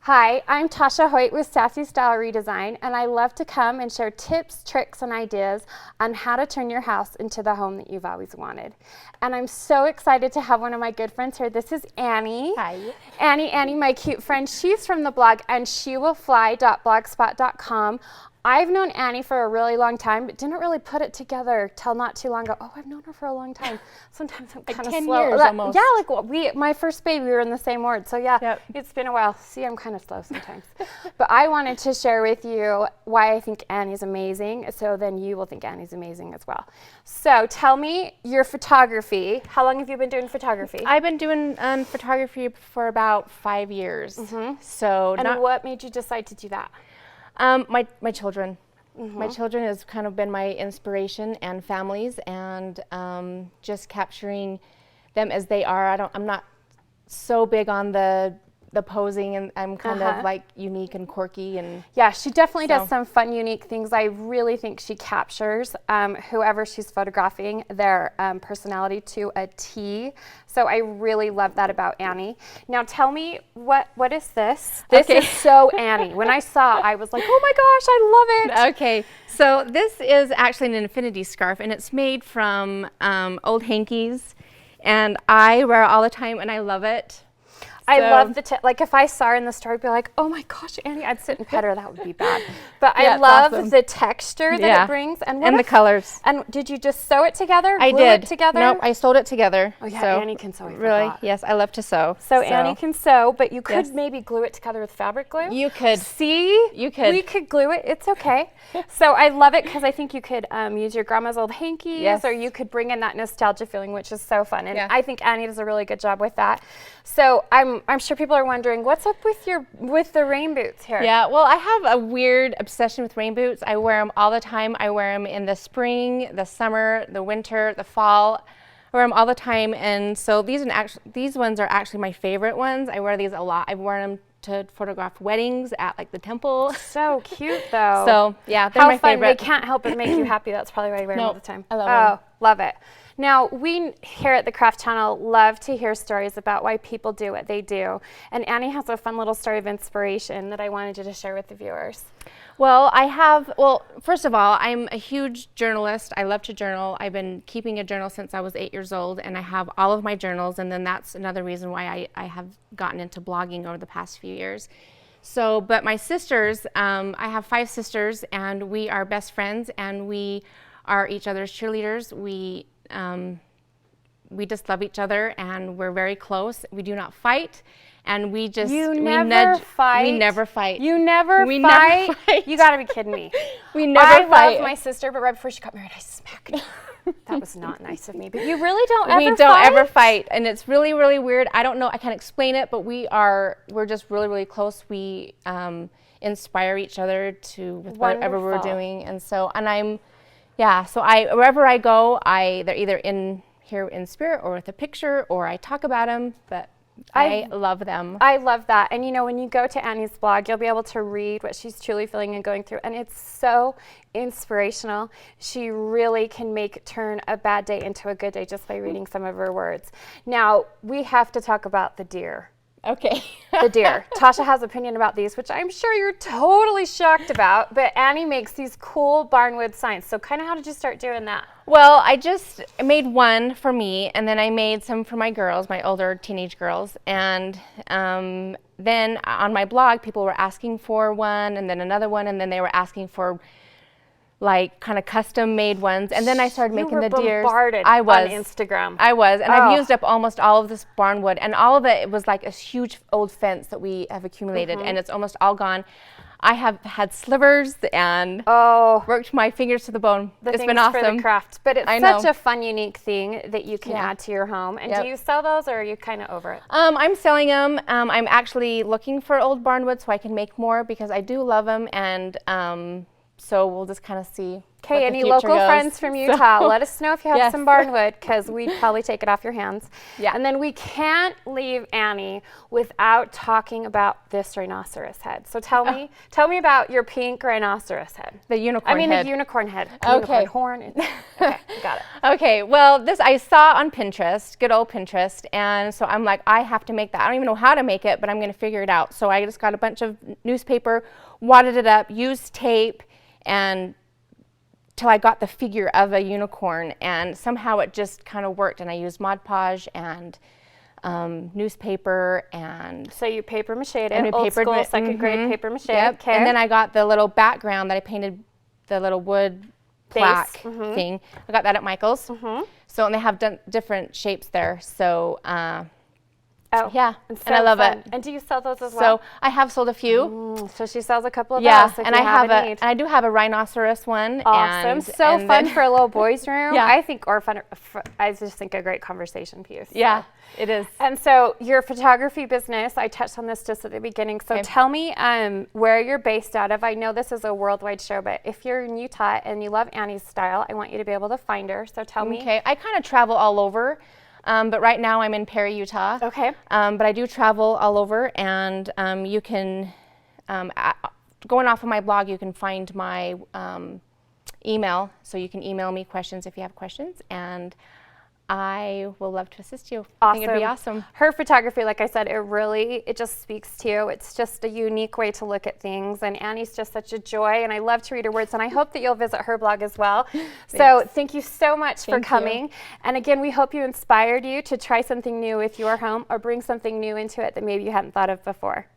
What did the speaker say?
Hi, I'm Tasha Hoyt with Sassy Style Redesign, and I love to come and share tips, tricks, and ideas on how to turn your house into the home that you've always wanted. And I'm so excited to have one of my good friends here. This is Annie. Hi. Annie, my cute friend. She's from the blog andshewillfly.blogspot.com. I've known Annie for a really long time, but didn't really put it together till not too long ago. Oh, I've known her for a long time. Sometimes I'm kind of slow. 10 years almost. Yeah, like my first baby, we were in the same ward. So yeah, Yep. It's been a while. See, I'm kind of slow sometimes. But I wanted to share with you why I think Annie's amazing, so then you will think Annie's amazing as well. So tell me your photography. How long have you been doing photography? I've been doing photography for about 5 years. So And what made you decide to do that? my children. My children has kind of been my inspiration, and families, and just capturing them as they are. I'm not so big on the posing, and I'm kind of like unique and quirky, and yeah, she definitely does some fun, unique things. I really think she captures whoever she's photographing, their personality to a T. So I really love that about Annie. Now tell me, what is this? This is so Annie. When I saw, I was like, oh my gosh, I love it. Okay, so this is actually an infinity scarf, and it's made from old hankies, and I wear it all the time, and I love it. I love like if I saw her in the store, I'd be like, oh my gosh, Annie, I'd sit and pet her. That would be bad. But I love the texture that it brings. And the colors. And did you just sew it together? I glue did. It together? Nope, I sewed it together. Oh yeah, so Annie can sew. Really? Yes, I love to sew. So Annie can sew, but you could maybe glue it together with fabric glue. You could. See? You could. We could glue it. It's okay. So I love it because I think you could use your grandma's old hankies, or you could bring in that nostalgia feeling, which is so fun. And I think Annie does a really good job with that. So I'm sure people are wondering, what's up with the rain boots here? Yeah, well, I have a weird obsession with rain boots. I wear them all the time. I wear them in the spring, the summer, the winter, the fall. I wear them all the time, and so these ones are actually my favorite ones. I wear these a lot. I've worn them to photograph weddings at like the temple. So cute though. So yeah, they're my favorite. They can't help but make you happy. That's probably why you wear them all the time. I love them. Love it. Now, we here at the Craft Channel love to hear stories about why people do what they do. And Annie has a fun little story of inspiration that I wanted you to share with the viewers. Well, first of all, I'm a huge journalist. I love to journal. I've been keeping a journal since I was 8 years old, and I have all of my journals, and then that's another reason why I have gotten into blogging over the past few years. So, but my sisters, I have 5 sisters, and we are best friends, and we are each other's cheerleaders. We just love each other, and we're very close. We do not fight, and we just We never fight. You never fight. Never fight. You gotta be kidding me. We never fight. I love my sister, but right before she got married, I smacked her. That was not nice of me. But you really don't ever fight? We don't ever fight, and it's really, really weird. I don't know. I can't explain it, but we're just really, really close. We inspire each other with whatever we're doing, and so wherever I go, they're either here in spirit or with a picture, or I talk about them, but I love them. I love that. And you know, when you go to Annie's blog, you'll be able to read what she's truly feeling and going through, and it's so inspirational. She really can turn a bad day into a good day just by reading some of her words. Now, we have to talk about the deer. Okay. The deer. Tasha has opinion about these, which I'm sure you're totally shocked about, but Annie makes these cool barnwood signs. So kind of how did you start doing that? Well, I made one for me, and then I made some for my girls, my older teenage girls, and then on my blog, people were asking for one, and then another one, and then they were asking for like kind of custom made ones, and then I started making the deers. I was on Instagram. I was, and I've used up almost all of this barnwood, and all of it was like a huge old fence that we have accumulated, and it's almost all gone. I have had slivers and worked my fingers to the bone. It's been awesome. For the craft, but it's such a fun, unique thing that you can add to your home. And do you sell those, or are you kind of over it? I'm selling them. I'm actually looking for old barnwood so I can make more, because I do love them, and so we'll just kind of see. Okay, any local friends from Utah, let us know if you have Yes. some barnwood, because we'd probably take it off your hands. Yeah. And then we can't leave Annie without talking about this rhinoceros head. So tell me about your pink rhinoceros head. The unicorn head. The unicorn head. Okay. Unicorn horn. Okay, got it. Okay, well, this I saw on Pinterest, good old Pinterest, and so I'm like, I have to make that. I don't even know how to make it, but I'm going to figure it out. So I just got a bunch of newspaper, wadded it up, used tape, and till I got the figure of a unicorn, and somehow it just kind of worked. And I used Mod Podge and newspaper, and So you paper mache'd it, And we old papered school it, second grade paper mache. Yep. Okay. And then I got the little background that I painted, the little wood plaque thing. I got that at Michael's. So, and they have different shapes there. So, yeah, and I love fun. it. And do you sell those as well? So I have sold a few. So she sells a couple of Yeah, those if and you I have a need. and I do have a rhinoceros one. Awesome. So and fun then- for a little boys' room. Yeah. I think, or fun, I just think a great conversation piece. Yeah, it is. And so your photography business, I touched on this just at the beginning. So tell me where you're based out of. I know this is a worldwide show, but if you're in Utah and you love Annie's style, I want you to be able to find her. So tell me. Okay, I kind of travel all over. But right now I'm in Perry, Utah. Okay. But I do travel all over, and you can, going off of my blog, you can find my email. So you can email me questions if you have questions, and I will love to assist you. I think it'd be awesome. Her photography, like I said, it just speaks to you. It's just a unique way to look at things. And Annie's just such a joy, and I love to read her words. And I hope that you'll visit her blog as well. So thank you so much for coming. And again, we hope you inspired you to try something new with your home or bring something new into it that maybe you hadn't thought of before.